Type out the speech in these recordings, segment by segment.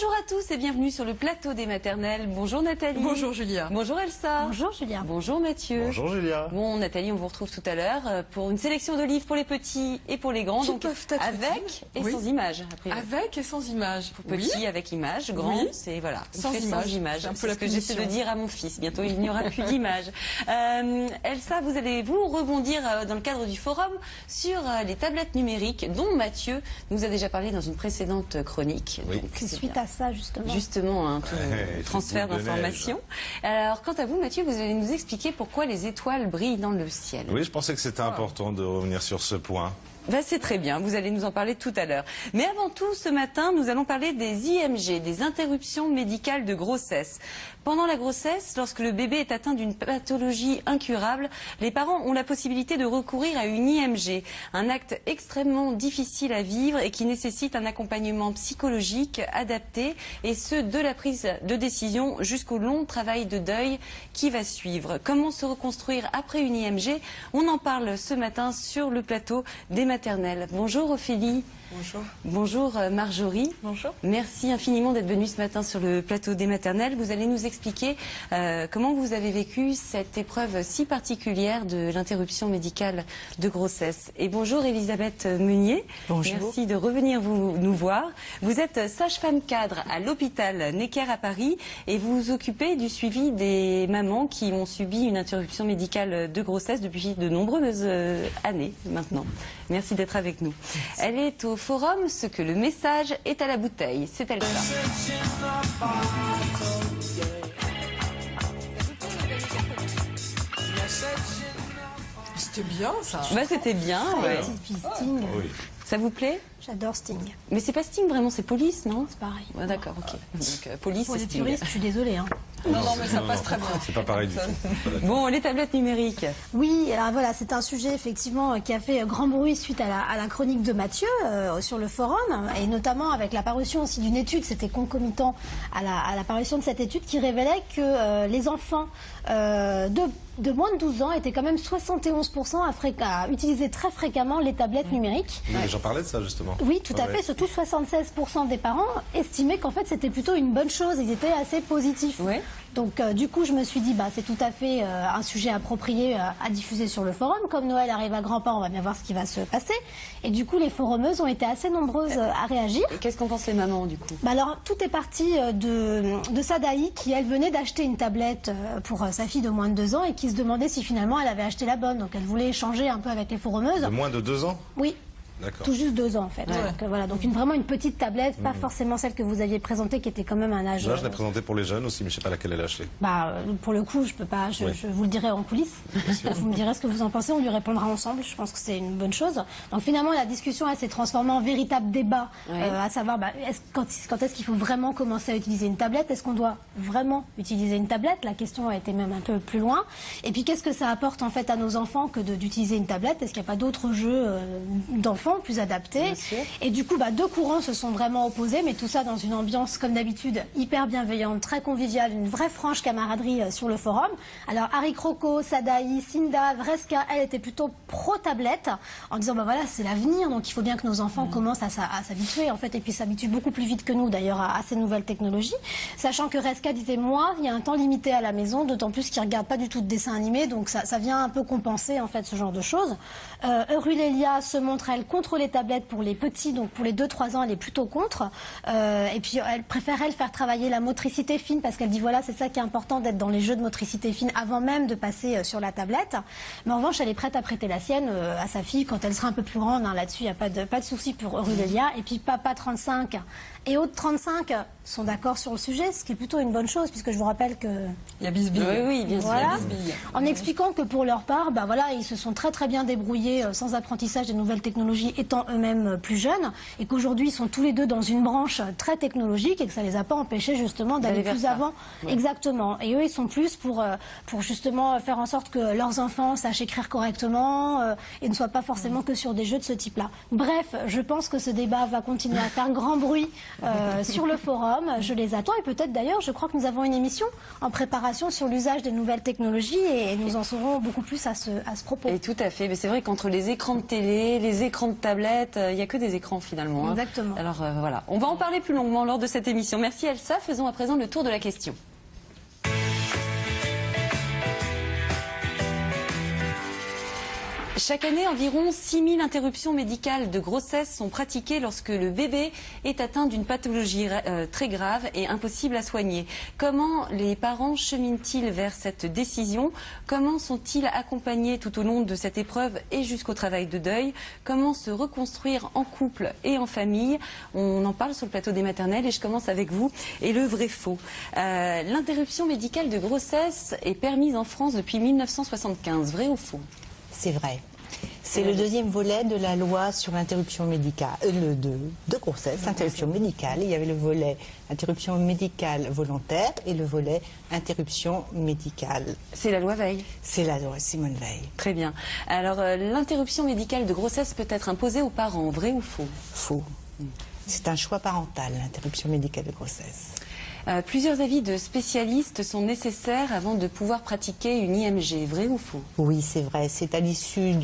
Bonjour à tous et bienvenue sur le plateau des maternelles. Bonjour Nathalie. Bonjour Julia. Bonjour Elsa. Bonjour Julia. Bonjour Mathieu. Bonjour Julia. Bon Nathalie, on vous retrouve tout à l'heure pour une sélection de livres pour les petits et pour les grands. Qui peuvent être avec et oui. sans images. Avec et sans images. Pour petits avec images, grands, c'est voilà. Sans images. C'est ce que j'essaie de dire à mon fils. Bientôt il n'y aura plus d'images. Elsa, vous allez rebondir dans le cadre du forum sur les tablettes numériques dont Mathieu nous a déjà parlé dans une précédente chronique. Oui. C'est suite à ça justement. Justement, transfert d'informations. Alors, quant à vous, Mathieu, vous allez nous expliquer pourquoi les étoiles brillent dans le ciel. Oui, je pensais que c'était important de revenir sur ce point. Ben, c'est très bien, vous allez nous en parler tout à l'heure. Mais avant tout, ce matin, nous allons parler des IMG, des interruptions médicales de grossesse. Pendant la grossesse, lorsque le bébé est atteint d'une pathologie incurable, les parents ont la possibilité de recourir à une IMG, un acte extrêmement difficile à vivre et qui nécessite un accompagnement psychologique adapté, et ce, de la prise de décision jusqu'au long travail de deuil qui va suivre. Comment se reconstruire après une IMG? On en parle ce matin sur le plateau des maternelles. Bonjour Ophélie. Bonjour. Bonjour Marjorie. Bonjour. Merci infiniment d'être venue ce matin sur le plateau des maternelles. Vous allez nous expliquer comment vous avez vécu cette épreuve si particulière de l'interruption médicale de grossesse. Et bonjour Elisabeth Meunier. Bonjour. Merci de revenir nous voir. Vous êtes sage-femme cadre à l'hôpital Necker à Paris et vous vous occupez du suivi des mamans qui ont subi une interruption médicale de grossesse depuis de nombreuses années maintenant. Merci d'être avec nous. Elle est au forum ce que le message est à la bouteille. C'est elle ça. C'était bien ça. Bah, c'était bien, ouais. Sting. Oui. Ça vous plaît? J'adore Sting. Mais c'est pas Sting vraiment, c'est Police, non? C'est pareil. Ouais, d'accord, ok. Donc Police Pour et les Sting. puristes, je suis désolée. Hein. Non, mais ça passe très bien. C'est pas pareil du tout. Bon, les tablettes numériques. Oui, alors voilà, c'est un sujet effectivement qui a fait grand bruit suite à la chronique de Mathieu sur le forum, et notamment avec la parution aussi d'une étude, c'était concomitant à la parution de cette étude qui révélait que les enfants de moins de 12 ans étaient quand même 71% à utiliser très fréquemment les tablettes numériques. Oui, j'en parlais de ça justement. Oui, tout à fait. Surtout 76% des parents estimaient qu'en fait c'était plutôt une bonne chose. Ils étaient assez positifs. Ouais. Donc du coup, je me suis dit, c'est tout à fait un sujet approprié à diffuser sur le forum. Comme Noël arrive à grands pas, on va bien voir ce qui va se passer. Et du coup, les forumeuses ont été assez nombreuses à réagir. Et qu'est-ce qu'en pensent les mamans du coup? Alors, tout est parti de Sadaï qui, elle, venait d'acheter une tablette pour sa fille de moins de 2 ans et qui se demandait si finalement elle avait acheté la bonne. Donc, elle voulait échanger un peu avec les forumeuses. De moins de 2 ans? Oui. D'accord. Tout juste 2 ans en fait. Ouais. Donc, voilà, donc vraiment une petite tablette, pas forcément celle que vous aviez présentée qui était quand même un âge. Là, je l'ai présenté pour les jeunes aussi, mais je sais pas laquelle elle a acheté. Pour le coup, je peux pas, je vous le dirai en coulisses. Vous me direz ce que vous en pensez, on lui répondra ensemble. Je pense que c'est une bonne chose. Donc finalement, la discussion elle s'est transformée en véritable débat, à savoir quand est-ce qu'il faut vraiment commencer à utiliser une tablette? Est-ce qu'on doit vraiment utiliser une tablette? La question a été même un peu plus loin. Et puis qu'est-ce que ça apporte en fait à nos enfants que d'utiliser une tablette? Est-ce qu'il n'y a pas d'autres jeux d'enfants plus adaptés? Et du coup, 2 courants se sont vraiment opposés, mais tout ça dans une ambiance, comme d'habitude, hyper bienveillante, très conviviale, une vraie franche camaraderie sur le forum. Alors, Harry Croco, Sadaï, Cinda, Vreska, elle était plutôt pro-tablette, en disant, voilà, c'est l'avenir, donc il faut bien que nos enfants commencent à s'habituer, en fait, et puis s'habituent beaucoup plus vite que nous, d'ailleurs, à ces nouvelles technologies. Sachant que Vreska disait, moi, il y a un temps limité à la maison, d'autant plus qu'ils ne regardent pas du tout de dessins animés, donc ça vient un peu compenser, en fait, ce genre de choses. Eurulélia se montre, elle, contre les tablettes pour les petits, donc pour les 2-3 ans, elle est plutôt contre. Et puis elle préfère, faire travailler la motricité fine, parce qu'elle dit, voilà, c'est ça qui est important, d'être dans les jeux de motricité fine avant même de passer sur la tablette. Mais en revanche, elle est prête à prêter la sienne à sa fille quand elle sera un peu plus grande. Là-dessus, il n'y a pas de souci pour Eurulélia. Et puis papa 35 et autres 35 sont d'accord sur le sujet, ce qui est plutôt une bonne chose, puisque je vous rappelle que... Il y a Bisbille. Oui, bien sûr. Voilà. Bisbille. En expliquant que pour leur part, ils se sont très bien débrouillés sans apprentissage des nouvelles technologies, étant eux-mêmes plus jeunes, et qu'aujourd'hui ils sont tous les deux dans une branche très technologique et que ça les a pas empêchés justement d'aller plus avant. Ouais. Exactement. Et eux ils sont plus pour justement faire en sorte que leurs enfants sachent écrire correctement et ne soient pas forcément que sur des jeux de ce type-là. Bref, je pense que ce débat va continuer à faire grand bruit sur le forum. Je les attends et peut-être d'ailleurs, je crois que nous avons une émission en préparation sur l'usage des nouvelles technologies et nous en saurons beaucoup plus à ce propos. Et tout à fait, mais c'est vrai qu'entre les écrans de télé, les écrans de tablettes, il n'y a que des écrans finalement. Hein. Exactement. Alors voilà, on va en parler plus longuement lors de cette émission. Merci Elsa, faisons à présent le tour de la question. Chaque année, environ 6000 interruptions médicales de grossesse sont pratiquées lorsque le bébé est atteint d'une pathologie très grave et impossible à soigner. Comment les parents cheminent-ils vers cette décision? Comment sont-ils accompagnés tout au long de cette épreuve et jusqu'au travail de deuil? Comment se reconstruire en couple et en famille? On en parle sur le plateau des maternelles et je commence avec vous. Et le vrai faux. L'interruption médicale de grossesse est permise en France depuis 1975. Vrai ou faux? C'est vrai. C'est le deuxième volet de la loi sur l'interruption médicale, de grossesse, interruption médicale. Il y avait le volet interruption médicale volontaire et le volet interruption médicale. C'est la loi Veil. C'est la loi Simone Veil. Très bien. Alors, l'interruption médicale de grossesse peut être imposée aux parents, vrai ou faux? Faux. C'est un choix parental, l'interruption médicale de grossesse. Plusieurs avis de spécialistes sont nécessaires avant de pouvoir pratiquer une IMG, vrai ou faux? Oui, c'est vrai. C'est à l'issue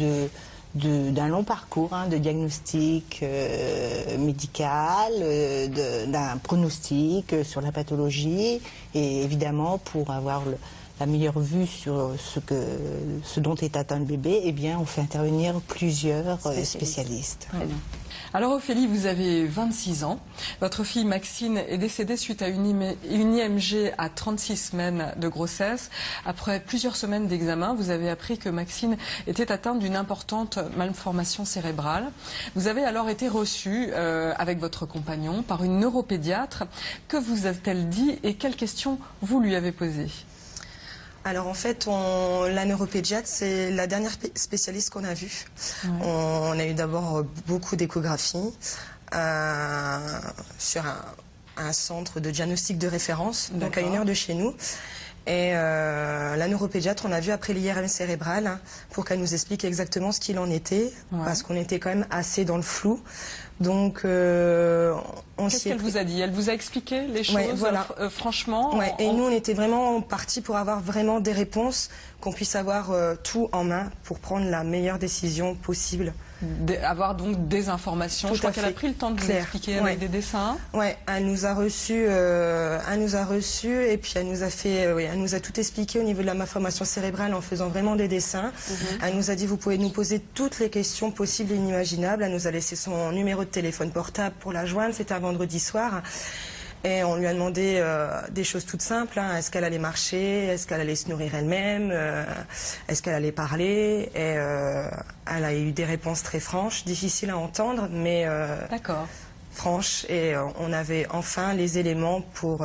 d'un long parcours de diagnostic médical, d'un pronostic sur la pathologie et évidemment pour avoir la meilleure vue sur ce dont est atteint le bébé, eh bien, on fait intervenir plusieurs spécialistes. Très bien. Alors Ophélie, vous avez 26 ans. Votre fille Maxine est décédée suite à une IMG à 36 semaines de grossesse. Après plusieurs semaines d'examen, vous avez appris que Maxine était atteinte d'une importante malformation cérébrale. Vous avez alors été reçue avec votre compagnon par une neuropédiatre. Que vous a-t-elle dit et quelles questions vous lui avez posées? Alors en fait, la neuropédiatre, c'est la dernière spécialiste qu'on a vue. Ouais. On a eu d'abord beaucoup d'échographies sur un centre de diagnostic de référence, donc à 1 heure de chez nous. Et la neuropédiatre, on a vu après l'IRM cérébral pour qu'elle nous explique exactement ce qu'il en était, parce qu'on était quand même assez dans le flou. Donc, qu'est-ce qu'elle vous a dit? Elle vous a expliqué les choses, voilà. Franchement. Et nous, on était vraiment partis pour avoir vraiment des réponses, qu'on puisse avoir tout en main pour prendre la meilleure décision possible. Avoir donc des informations. Je crois qu'elle a pris le temps de vous expliquer avec des dessins. Ouais, elle nous a reçus et puis elle nous a fait, elle nous a tout expliqué au niveau de la malformation cérébrale en faisant vraiment des dessins. Elle nous a dit vous pouvez nous poser toutes les questions possibles et inimaginables. Elle nous a laissé son numéro de téléphone portable pour la joindre. C'était un vendredi soir. Et on lui a demandé des choses toutes simples. Est-ce qu'elle allait marcher? Est-ce qu'elle allait se nourrir elle-même? Est-ce qu'elle allait parler? Et elle a eu des réponses très franches, difficiles à entendre, mais franches. Et on avait enfin les éléments pour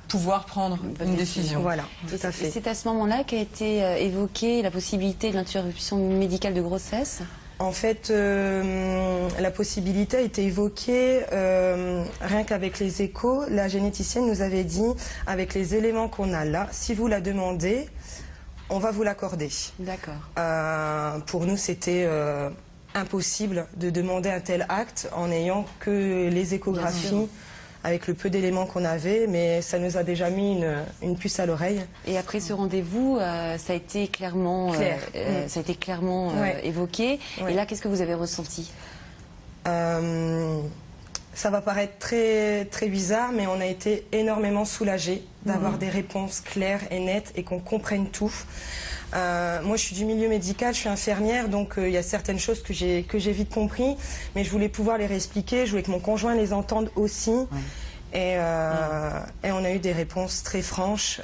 pouvoir prendre une décision. Voilà, tout à fait. C'est à ce moment-là qu'a été évoquée la possibilité de l'interruption médicale de grossesse? En fait, la possibilité a été évoquée rien qu'avec les échos. La généticienne nous avait dit, avec les éléments qu'on a là, si vous la demandez, on va vous l'accorder. D'accord. Pour nous, c'était impossible de demander un tel acte en n'ayant que les échographies, avec le peu d'éléments qu'on avait, mais ça nous a déjà mis une puce à l'oreille. Et après ce rendez-vous, ça a été clairement, évoqué. Ouais. Et là, qu'est-ce que vous avez ressenti? Ça va paraître très, très bizarre, mais on a été énormément soulagés d'avoir des réponses claires et nettes et qu'on comprenne tout. Moi, je suis du milieu médical, je suis infirmière, donc il y a certaines choses que j'ai vite compris, mais je voulais pouvoir les réexpliquer, je voulais que mon conjoint les entende aussi. Et on a eu des réponses très franches,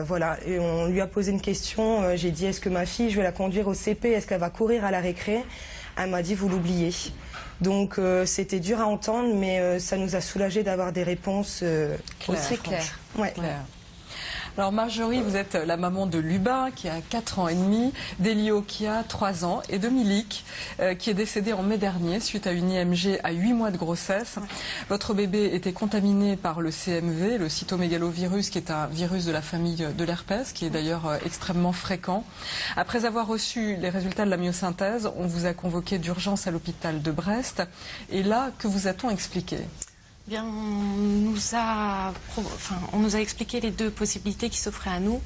voilà. Et on lui a posé une question, j'ai dit est-ce que ma fille, je vais la conduire au CP, est-ce qu'elle va courir à la récré? Elle m'a dit vous l'oubliez. Donc c'était dur à entendre, mais ça nous a soulagés d'avoir des réponses très claires. Ouais. Alors Marjorie, vous êtes la maman de Lubin qui a 4 ans et demi, d'Elio qui a 3 ans et de Milik qui est décédé en mai dernier suite à une IMG à 8 mois de grossesse. Votre bébé était contaminé par le CMV, le cytomégalovirus qui est un virus de la famille de l'herpès qui est d'ailleurs extrêmement fréquent. Après avoir reçu les résultats de la myosynthèse, on vous a convoqué d'urgence à l'hôpital de Brest et là, que vous a-t-on expliqué? Bien, on nous a expliqué les deux possibilités qui s'offraient à nous,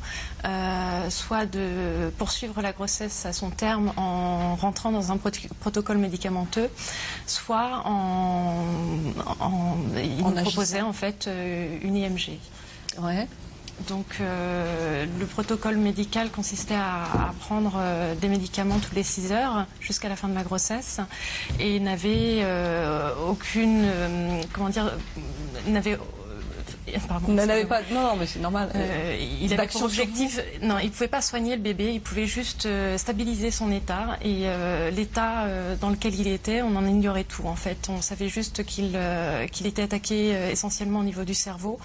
soit de poursuivre la grossesse à son terme en rentrant dans un protocole médicamenteux, soit il nous proposait en fait une IMG. Ouais. Donc le protocole médical consistait à prendre des médicaments toutes les 6 heures jusqu'à la fin de ma grossesse et n'avait aucune n'avait pas. Non, mais c'est normal. Il avait pour objectif, non, il pouvait pas soigner le bébé, il pouvait juste stabiliser son état et l'état dans lequel il était, on en ignorait tout en fait. On savait juste qu'il était attaqué essentiellement au niveau du cerveau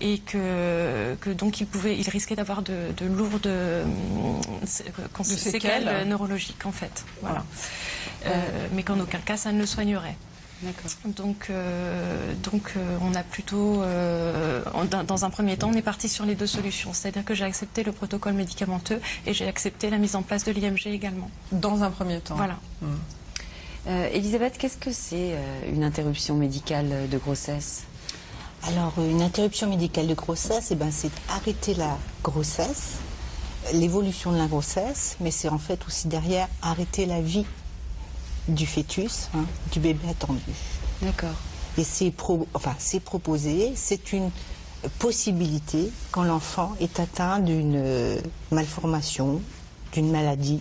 et que donc il risquait d'avoir de lourdes séquelles neurologiques en fait. Voilà. Mais qu'en aucun cas ça ne le soignerait. Donc on a plutôt, dans un premier temps, on est parti sur les deux solutions. C'est-à-dire que j'ai accepté le protocole médicamenteux et j'ai accepté la mise en place de l'IMG également. Dans un premier temps. Voilà. Elisabeth, qu'est-ce que c'est une interruption médicale de grossesse? Alors, une interruption médicale de grossesse, eh ben, c'est arrêter la grossesse, l'évolution de la grossesse, mais c'est en fait aussi derrière arrêter la vie du fœtus, du bébé attendu. D'accord. Et c'est proposé, c'est une possibilité quand l'enfant est atteint d'une malformation, d'une maladie,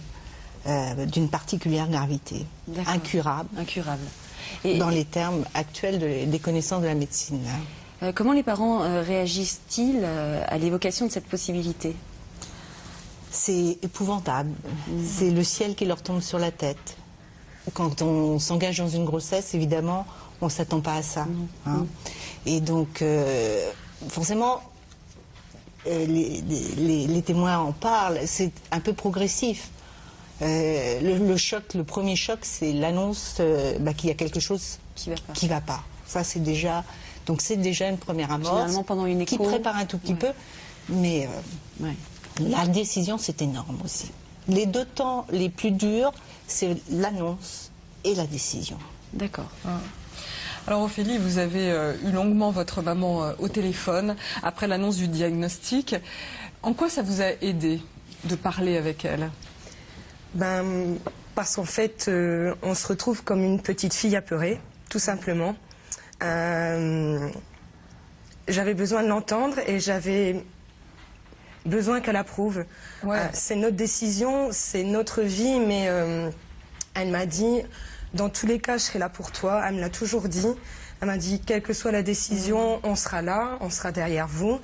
d'une particulière gravité, incurable. Et dans les termes actuels des connaissances de la médecine. Comment les parents réagissent-ils à l'évocation de cette possibilité? C'est épouvantable. C'est le ciel qui leur tombe sur la tête. Quand on s'engage dans une grossesse, évidemment, on ne s'attend pas à ça. Et donc, forcément, les témoins en parlent, c'est un peu progressif. Le premier choc, c'est l'annonce qu'il y a quelque chose qui va pas. Ça, c'est déjà, donc c'est déjà une première amorce. Généralement, pendant une écho, qui prépare un tout petit peu, mais la décision, c'est énorme aussi. Les deux temps les plus durs, c'est l'annonce et la décision. D'accord. Alors Ophélie, vous avez eu longuement votre maman au téléphone après l'annonce du diagnostic. En quoi ça vous a aidé de parler avec elle? Parce qu'en fait, on se retrouve comme une petite fille apeurée, tout simplement. J'avais besoin de l'entendre et j'avais besoin qu'elle approuve. C'est notre décision, c'est notre vie, mais elle m'a dit, dans tous les cas, je serai là pour toi. Elle me l'a toujours dit. Elle m'a dit, quelle que soit la décision, on sera là, on sera derrière vous.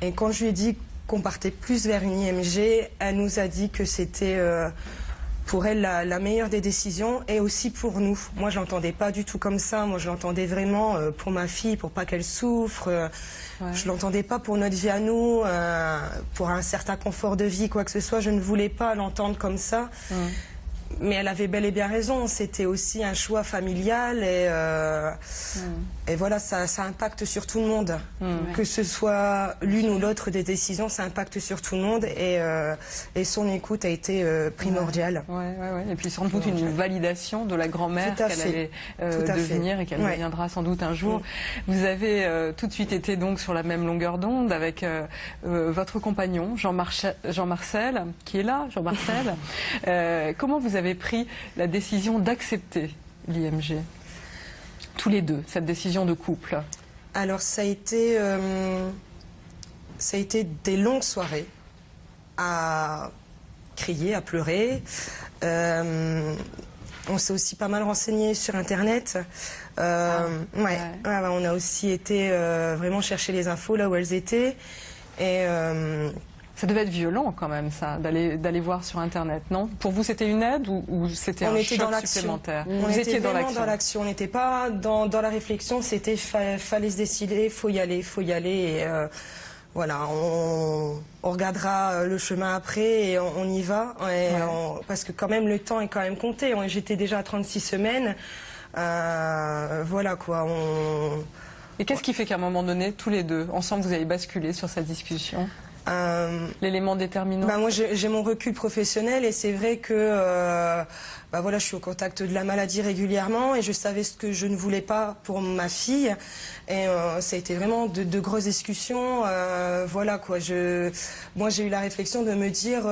Et quand je lui ai dit qu'on partait plus vers une IMG, elle nous a dit que c'était pour elle la meilleure des décisions et aussi pour nous. Moi, je l'entendais pas du tout comme ça. Moi, je l'entendais vraiment pour ma fille, pour pas qu'elle souffre. Je l'entendais pas pour notre vie à nous, pour un certain confort de vie, quoi que ce soit. Je ne voulais pas l'entendre comme ça. Mais elle avait bel et bien raison, c'était aussi un choix familial et voilà, ça impacte sur tout le monde. Que ce soit l'une ou l'autre des décisions, ça impacte sur tout le monde et son écoute a été primordiale. Et puis sans doute une validation de la grand-mère qu'elle allait devenir et qu'elle deviendra sans doute un jour. Vous avez tout de suite été donc sur la même longueur d'onde avec votre compagnon Jean-Marcel, qui est là, Jean-Marcel. Comment vous avez pris la décision d'accepter l'IMG, tous les deux, cette décision de couple? Alors ça a été des longues soirées à crier, à pleurer. On s'est aussi pas mal renseigné sur Internet. On a aussi été vraiment chercher les infos là où elles étaient. Et ça devait être violent quand même, ça, d'aller voir sur Internet, non? Pour vous, c'était une aide ou c'était un choc supplémentaire? Vous étiez dans l'action. On n'était pas dans la réflexion, c'était fallait se décider, faut y aller. Et, voilà, on regardera le chemin après et on y va. Parce que quand même, le temps est quand même compté. J'étais déjà à 36 semaines. Voilà quoi. Et qu'est-ce qui fait qu'à un moment donné, tous les deux, ensemble, vous avez basculé sur cette discussion? L'élément déterminant. Moi, j'ai mon recul professionnel et c'est vrai que voilà, je suis au contact de la maladie régulièrement et je savais ce que je ne voulais pas pour ma fille. Et ça a été vraiment de grosses discussions. Voilà quoi. Moi, j'ai eu la réflexion de me dire,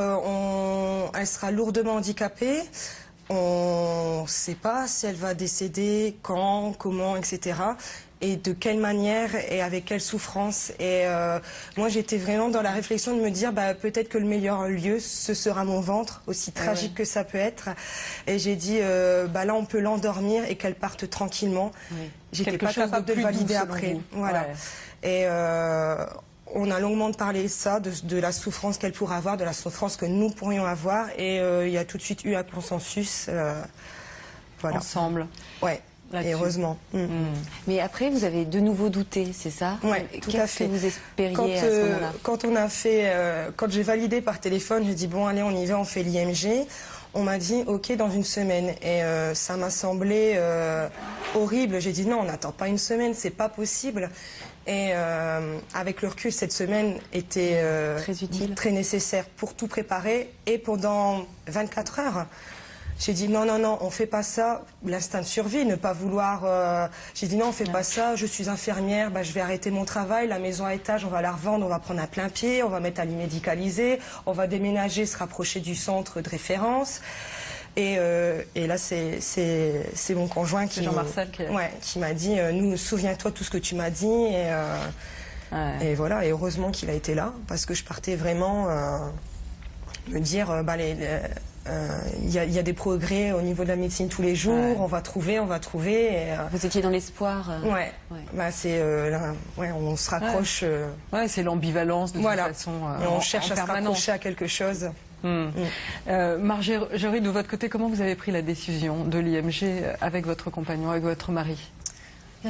elle sera lourdement handicapée. On ne sait pas si elle va décéder, quand, comment, etc. Et de quelle manière et avec quelle souffrance. Et moi, j'étais vraiment dans la réflexion de me dire, peut-être que le meilleur lieu, ce sera mon ventre, aussi tragique que ça peut être. Et j'ai dit, là, on peut l'endormir et qu'elle parte tranquillement. Oui. J'étais pas capable de le valider après. Voilà. Ouais. Et on a longuement parlé de la souffrance qu'elle pourrait avoir, de la souffrance que nous pourrions avoir. Et il y a tout de suite eu un consensus. Voilà. Ensemble. Ouais. Et heureusement. Mais après, vous avez de nouveau douté, c'est ça? Oui, tout à fait. Qu'est-ce que vous espériez à ce moment-là? Quand j'ai validé par téléphone, j'ai dit bon allez, on y va, on fait l'IMG. On m'a dit ok dans une semaine et ça m'a semblé horrible. J'ai dit non, on n'attend pas une semaine, c'est pas possible. Et avec le recul, cette semaine était très utile, très nécessaire pour tout préparer et pendant 24 heures. J'ai dit non, on fait pas ça, l'instinct de survie, ne pas vouloir... J'ai dit non, on fait pas ça, je suis infirmière, je vais arrêter mon travail, la maison à étage, on va la revendre, on va prendre à plein pied, on va mettre à l'immédicalisé, on va déménager, se rapprocher du centre de référence. Et là, c'est mon conjoint qui... Jean-Marcel qui m'a dit, souviens-toi de tout ce que tu m'as dit. Et voilà, et heureusement qu'il a été là, parce que je partais vraiment me dire, il y a des progrès au niveau de la médecine tous les jours, on va trouver. Et, vous étiez dans l'espoir. On se raccroche. C'est l'ambivalence de toute façon. Et on cherche à se raccrocher à quelque chose. Marjorie, de votre côté, comment vous avez pris la décision de l'IMG avec votre compagnon, avec votre mari?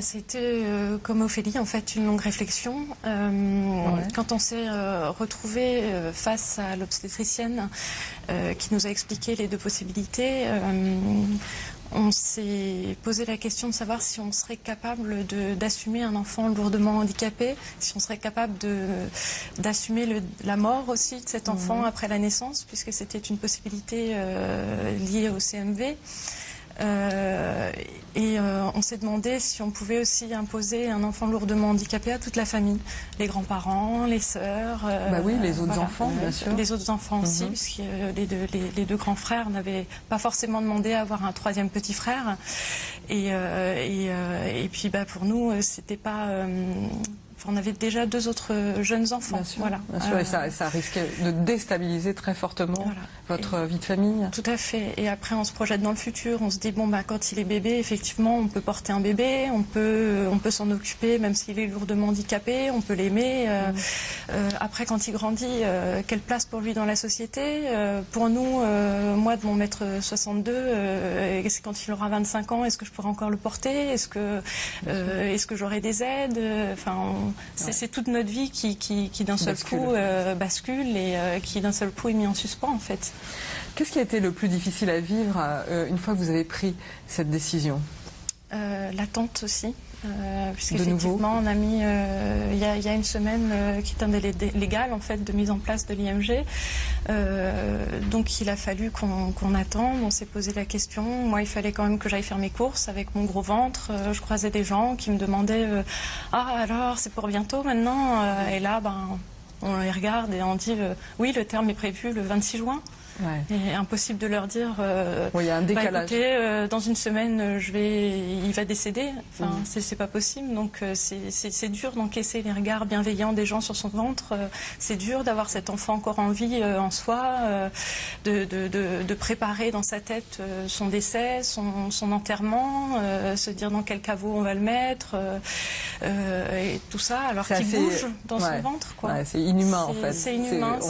C'était comme Ophélie, en fait, une longue réflexion. Quand on s'est retrouvé face à l'obstétricienne qui nous a expliqué les deux possibilités, on s'est posé la question de savoir si on serait capable d'assumer un enfant lourdement handicapé, si on serait capable d'assumer la mort aussi de cet enfant après la naissance, puisque c'était une possibilité liée au CMV. On s'est demandé si on pouvait aussi imposer un enfant lourdement handicapé à toute la famille, les grands-parents, les sœurs. Les autres enfants, bien sûr. Les autres enfants aussi, puisque les deux grands frères n'avaient pas forcément demandé à avoir un troisième petit frère. Et puis pour nous, c'était pas... on avait déjà deux autres jeunes enfants. Bien sûr, et ça risquait de déstabiliser très fortement votre vie de famille. Tout à fait. Et après, on se projette dans le futur. On se dit, quand il est bébé, effectivement, on peut porter un bébé, on peut s'en occuper, même s'il est lourdement handicapé, on peut l'aimer. Après, quand il grandit, quelle place pour lui dans la société? Pour nous, moi, de mon mètre 62, c'est quand il aura 25 ans, est-ce que je pourrai encore le porter? Est-ce que j'aurai des aides? C'est toute notre vie qui d'un seul coup bascule et qui d'un seul coup est mis en suspens en fait. Qu'est-ce qui a été le plus difficile à vivre une fois que vous avez pris cette décision? L'attente aussi. Puisqu'effectivement, on a mis, il y a une semaine, qui est un délai légal en fait de mise en place de l'IMG. Donc il a fallu qu'on attende. On s'est posé la question. Moi, il fallait quand même que j'aille faire mes courses avec mon gros ventre. Je croisais des gens qui me demandaient alors c'est pour bientôt maintenant. Et là, on les regarde et on dit oui, le terme est prévu le 26 juin. Et impossible de leur dire il y a un décalage. Écoutez, dans une semaine il va décéder, c'est pas possible. Donc c'est dur d'encaisser les regards bienveillants des gens sur son ventre, c'est dur d'avoir cet enfant encore en vie en soi, de préparer dans sa tête son décès, son enterrement, se dire dans quel caveau on va le mettre, et tout ça alors qu'il bouge dans son ventre. C'est inhumain en fait. C'est inhumain.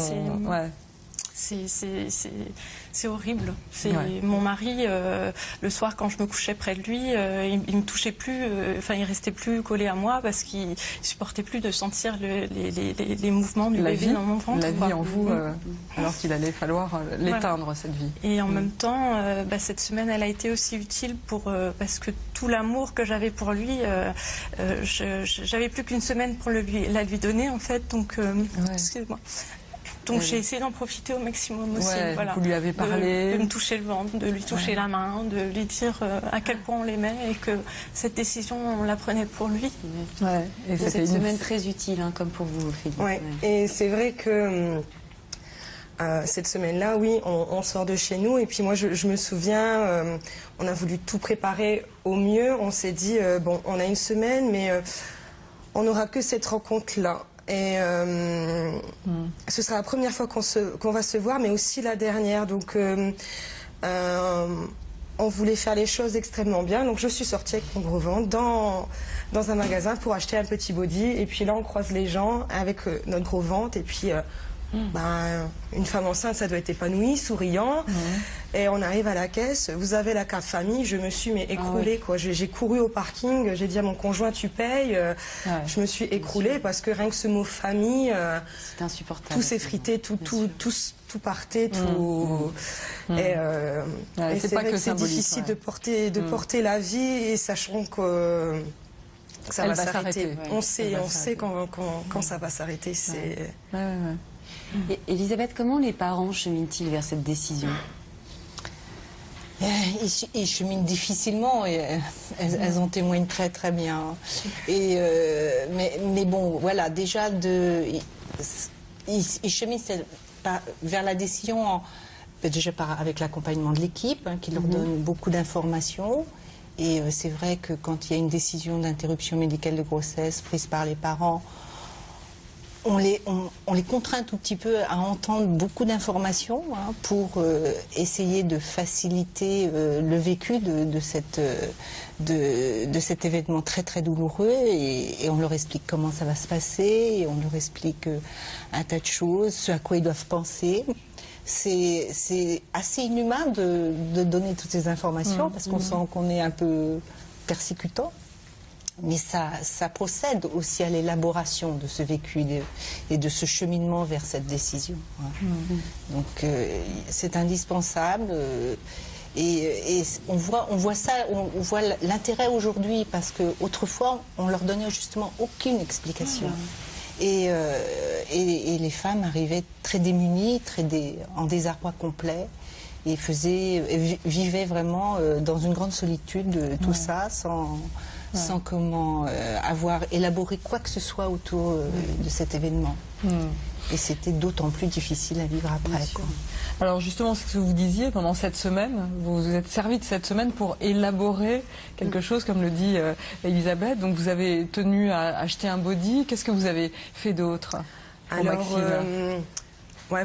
C'est horrible. Ouais. Mon mari, le soir quand je me couchais près de lui, il me touchait plus, enfin il restait plus collé à moi parce qu'il supportait plus de sentir les mouvements du bébé dans mon ventre. La vie en vous, alors qu'il allait falloir l'éteindre, cette vie. Et en même temps, cette semaine, elle a été aussi utile parce que tout l'amour que j'avais pour lui, j'avais plus qu'une semaine pour la lui donner en fait. Donc, excusez-moi. Donc j'ai essayé d'en profiter au maximum aussi. Ouais, voilà. Vous lui avez parlé. De me toucher le ventre, de lui toucher la main, de lui dire à quel point on l'aimait et que cette décision, on la prenait pour lui. Ouais. Et Cette c'était semaine très utile, hein, comme pour vous, Ophélie. Ouais. Et c'est vrai que cette semaine-là, oui, on sort de chez nous. Et puis moi, je me souviens, on a voulu tout préparer au mieux. On s'est dit, bon, on a une semaine, mais on n'aura que cette rencontre-là. Et ce sera la première fois qu'on va se voir, mais aussi la dernière. Donc, on voulait faire les choses extrêmement bien. Donc, je suis sortie avec mon gros ventre dans un magasin pour acheter un petit body. Et puis là, on croise les gens avec notre gros ventre. Et puis, une femme enceinte, ça doit être épanoui, souriant. Et on arrive à la caisse. Vous avez la carte famille. Je me suis écroulée, quoi. J'ai couru au parking. J'ai dit à mon conjoint, tu payes. Je me suis écroulée parce que rien que ce mot famille, c'est insupportable. Tout s'effritait, tout partait, tout. Et c'est vrai que c'est difficile de porter la vie et sachant que ça va s'arrêter. On sait quand ça va s'arrêter. Et Elisabeth, comment les parents cheminent-ils vers cette décision? Ils cheminent difficilement et elles en témoignent très très bien. Et, mais bon, voilà, déjà, ils cheminent vers la décision déjà avec l'accompagnement de l'équipe, qui leur donne beaucoup d'informations. Et c'est vrai que quand il y a une décision d'interruption médicale de grossesse prise par les parents, on les contraint un tout petit peu à entendre beaucoup d'informations pour essayer de faciliter le vécu de cet événement très très douloureux et on leur explique comment ça va se passer et on leur explique un tas de choses, ce à quoi ils doivent penser. C'est assez inhumain de donner toutes ces informations parce qu'on sent qu'on est un peu persécutant. Mais ça procède aussi à l'élaboration de ce vécu et de ce cheminement vers cette décision. Donc c'est indispensable et on voit ça, on voit l'intérêt aujourd'hui parce qu'autrefois on leur donnait justement aucune explication. Et les femmes arrivaient très démunies, en désarroi complet et vivaient vraiment dans une grande solitude tout ça sans comment avoir élaboré quoi que ce soit autour de cet événement. Et c'était d'autant plus difficile à vivre après. Quoi. Alors justement, ce que vous disiez, pendant cette semaine, vous vous êtes servi de cette semaine pour élaborer quelque chose, comme le dit Elisabeth. Donc vous avez tenu à acheter un body. Qu'est-ce que vous avez fait d'autre? Alors,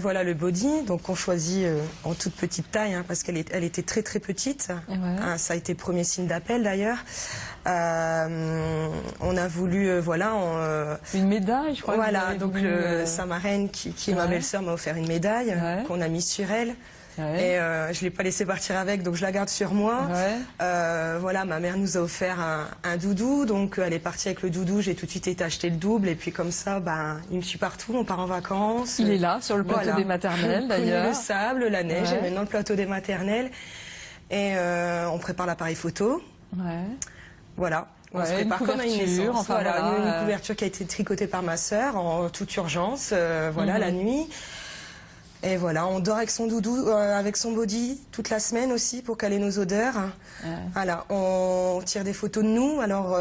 voilà le body. Donc on choisit en toute petite taille parce qu'elle était très très petite. Ça a été le premier signe d'appel d'ailleurs. On a voulu une médaille, je crois. Voilà, donc sa marraine qui est ma belle-sœur m'a offert une médaille qu'on a mise sur elle. Et je l'ai pas laissé partir avec, donc je la garde sur moi. Voilà, ma mère nous a offert un doudou, donc elle est partie avec le doudou. J'ai tout de suite été acheter le double, et puis comme ça, il me suit partout. On part en vacances. Il est là sur le plateau des maternelles d'ailleurs. Le sable, la neige, et maintenant le plateau des maternelles. Et on prépare l'appareil photo. Voilà. On se prépare comme à une naissance. Une couverture qui a été tricotée par ma sœur en toute urgence. La nuit. Et voilà, on dort avec son doudou, avec son body toute la semaine aussi pour caler nos odeurs. Voilà, on tire des photos de nous. Alors,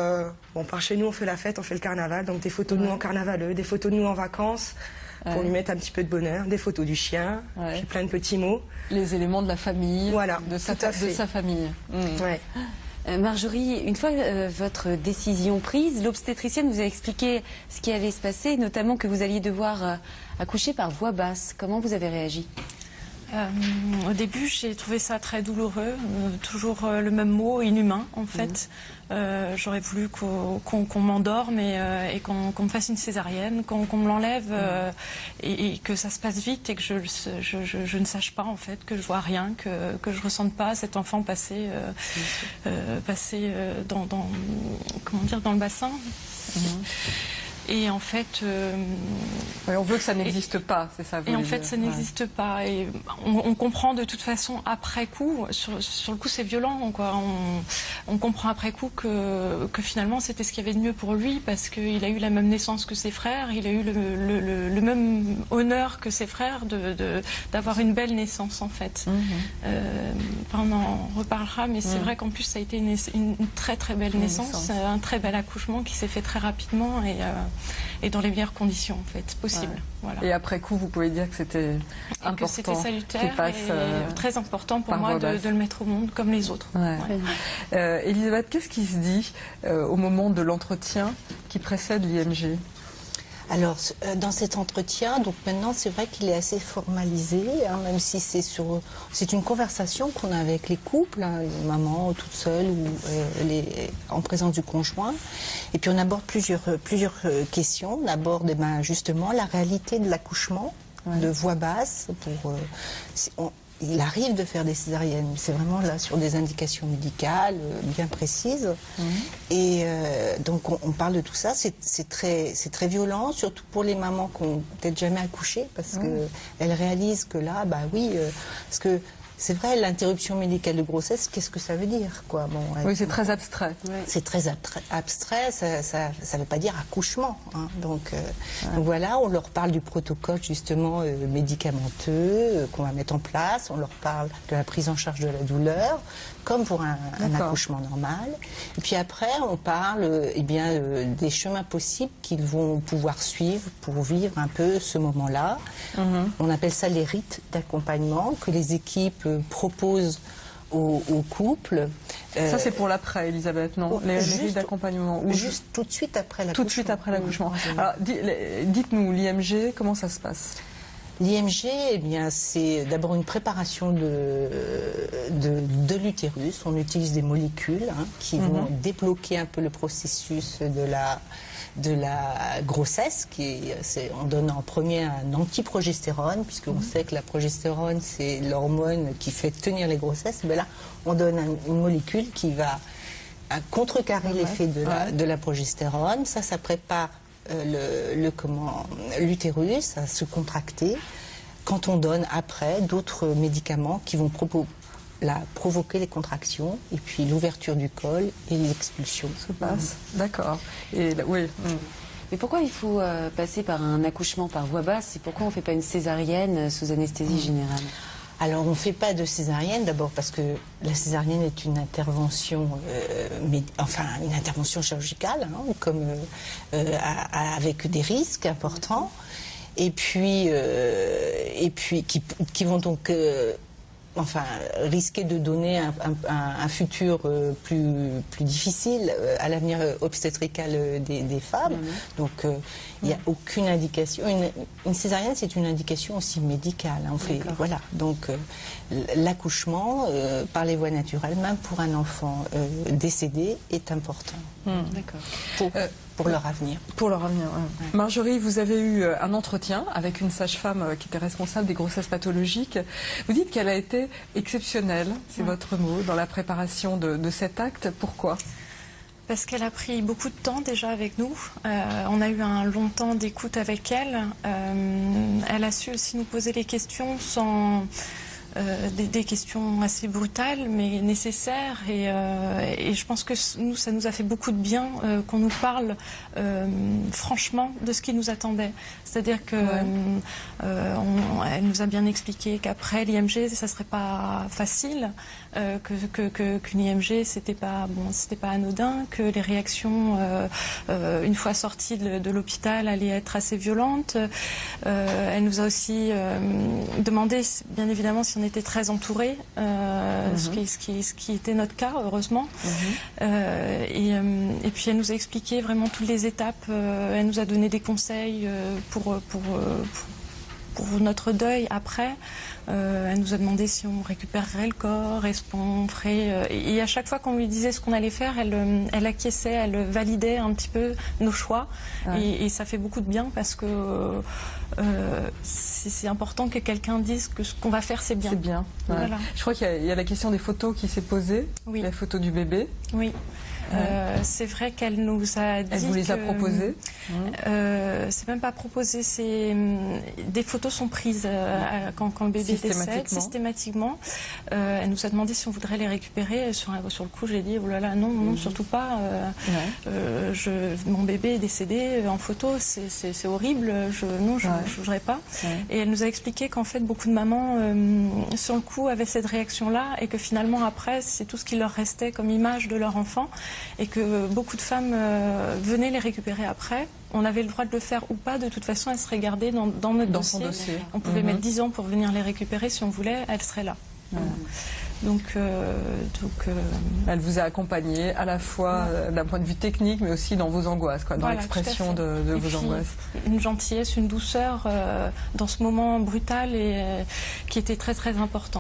par chez nous, on fait la fête, on fait le carnaval. Donc des photos de nous en carnavaleux, des photos de nous en vacances pour lui mettre un petit peu de bonheur, des photos du chien, puis plein de petits mots. Les éléments de la famille, de sa famille. Marjorie, une fois votre décision prise, l'obstétricienne vous a expliqué ce qui allait se passer, notamment que vous alliez devoir accoucher par voie basse. Comment vous avez réagi? Au début, j'ai trouvé ça très douloureux, toujours le même mot, inhumain en fait. J'aurais voulu qu'on m'endorme et qu'on me fasse une césarienne, qu'on me l'enlève et que ça se passe vite et que je ne sache pas en fait, que je vois rien, que je ressente pas cet enfant passer comment dire, dans le bassin. Et en fait, on veut que ça n'existe pas, c'est ça. Et en fait, ça n'existe pas. Et on comprend de toute façon après coup. Sur le coup, c'est violent, quoi. On comprend après coup que finalement, c'était ce qu'il y avait de mieux pour lui, parce qu'il a eu la même naissance que ses frères, il a eu le même honneur que ses frères d'avoir une belle naissance, en fait. On en reparlera, mais c'est vrai qu'en plus, ça a été une très très belle naissance, un très bel accouchement qui s'est fait très rapidement et dans les meilleures conditions en fait possibles. Voilà. Et après coup, vous pouvez dire que c'était important, que c'était salutaire et très important pour moi de le mettre au monde comme les autres. Elisabeth, qu'est-ce qui se dit au moment de l'entretien qui précède l'IMG? Alors, dans cet entretien, donc maintenant, c'est vrai qu'il est assez formalisé, hein, même si c'est une conversation qu'on a avec les couples, hein, les mamans toutes seules ou en présence du conjoint. Et puis on aborde plusieurs questions. On aborde justement la réalité de l'accouchement, de voix basse. Il arrive de faire des césariennes, c'est vraiment là sur des indications médicales bien précises. Et donc on parle de tout ça, c'est très violent, surtout pour les mamans qui n'ont peut-être jamais accouché, parce qu'elles réalisent que là, bah oui, parce que c'est vrai, l'interruption médicale de grossesse, qu'est-ce que ça veut dire, quoi? Oui, c'est très abstrait. C'est très abstrait, ça veut pas dire accouchement. Hein. Donc voilà, on leur parle du protocole justement médicamenteux qu'on va mettre en place, on leur parle de la prise en charge de la douleur, comme pour un accouchement normal. Et puis après, on parle des chemins possibles qu'ils vont pouvoir suivre pour vivre un peu ce moment-là. On appelle ça les rites d'accompagnement que les équipes proposent aux couples. Ça, c'est pour l'après, Elisabeth, non? Les rites d'accompagnement. Juste tout de suite après l'accouchement. Tout de suite après l'accouchement. Alors, dites-nous, l'IMG, comment ça se passe? L'IMG, eh bien, c'est d'abord une préparation de l'utérus. On utilise des molécules qui vont débloquer un peu le processus de la grossesse. On donne en premier un antiprogestérone, puisqu'on sait que la progestérone, c'est l'hormone qui fait tenir les grossesses. Mais là, on donne une molécule qui va contrecarrer l'effet de la progestérone. Ça prépare l'utérus à se contracter, quand on donne après d'autres médicaments qui vont provoquer les contractions et puis l'ouverture du col et l'expulsion se passe. D'accord. Et oui. Mais pourquoi il faut passer par un accouchement par voie basse et pourquoi on ne fait pas une césarienne sous anesthésie générale? Alors, on ne fait pas de césarienne, d'abord parce que la césarienne est une intervention, une intervention chirurgicale, avec des risques importants, et puis qui vont donc risquer de donner un futur plus difficile à l'avenir obstétrical des femmes. Donc il n'y a aucune indication. Une césarienne, c'est une indication aussi médicale. Voilà. Donc l'accouchement par les voies naturelles, même pour un enfant décédé, est important. D'accord. Pour leur avenir. Pour leur avenir, Marjorie, vous avez eu un entretien avec une sage-femme qui était responsable des grossesses pathologiques. Vous dites qu'elle a été exceptionnelle, c'est votre mot, dans la préparation de cet acte. Pourquoi? Parce qu'elle a pris beaucoup de temps déjà avec nous. On a eu un long temps d'écoute avec elle. Elle a su aussi nous poser les questions sans... des questions assez brutales mais nécessaires et je pense que nous, ça nous a fait beaucoup de bien qu'on nous parle franchement de ce qui nous attendait. C'est-à-dire que elle nous a bien expliqué qu'après l'IMG, ça serait pas facile, qu'une IMG c'était pas anodin, que les réactions une fois sorties de l'hôpital allaient être assez violentes. Elle nous a aussi demandé, bien évidemment, si on était très entourés, ce qui était notre cas, heureusement. Et puis elle nous a expliqué vraiment toutes les étapes. Elle nous a donné des conseils pour pour notre deuil après. Elle nous a demandé si on récupérerait le corps, est-ce qu'on ferait... et à chaque fois qu'on lui disait ce qu'on allait faire, elle acquiesçait, elle validait un petit peu nos choix. Ouais. Et ça fait beaucoup de bien parce que c'est important que quelqu'un dise que ce qu'on va faire, c'est bien. C'est bien. Ouais. Voilà. Je crois qu'il y a la question des photos qui s'est posée, Oui. la photo du bébé. Oui. C'est vrai qu'elle nous a dit. Elle vous les a proposées. C'est même pas proposé, des photos sont prises quand le bébé décède systématiquement. Elle nous a demandé si on voudrait les récupérer. Sur le coup, j'ai dit oh là là, non, surtout pas. Mon bébé est décédé en photo, c'est horrible. Je voudrais pas. Ouais. Et elle nous a expliqué qu'en fait, beaucoup de mamans sur le coup avaient cette réaction-là et que finalement après, c'est tout ce qui leur restait comme image de leur enfant. Et que beaucoup de femmes venaient les récupérer après. On avait le droit de le faire ou pas. De toute façon, elles seraient gardées dans notre dossier. Son dossier. On pouvait mettre 10 ans pour venir les récupérer. Si on voulait, elles seraient là. Donc, elle vous a accompagné à la fois d'un point de vue technique, mais aussi dans vos angoisses, dans voilà, l'expression de vos angoisses. Une gentillesse, une douceur dans ce moment brutal et qui était très très important.